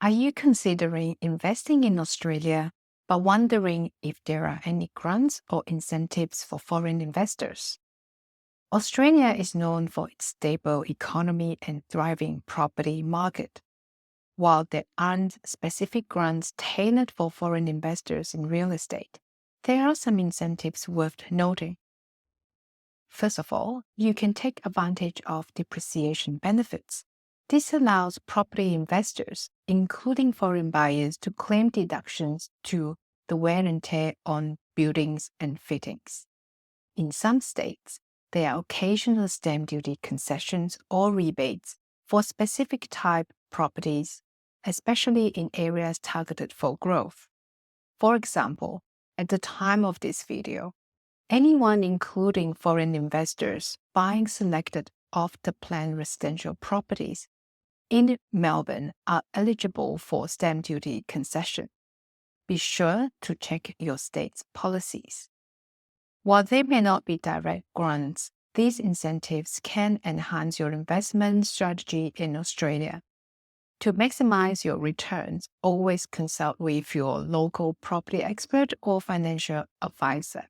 Are you considering investing in Australia but wondering if there are any grants or incentives for foreign investors? Australia is known for its stable economy and thriving property market. While there aren't specific grants tailored for foreign investors in real estate, there are some incentives worth noting. First of all, you can take advantage of depreciation benefits. This allows property investors, including foreign buyers, to claim deductions to the wear and tear on buildings and fittings. In some states, there are occasional stamp duty concessions or rebates for specific type properties, especially in areas targeted for growth. For example, at the time of this video, anyone, including foreign investors, buying selected off-the-plan residential properties in Melbourne are eligible for stamp duty concession. Be sure to check your state's policies. While they may not be direct grants, these incentives can enhance your investment strategy in Australia. To maximize your returns, always consult with your local property expert or financial advisor.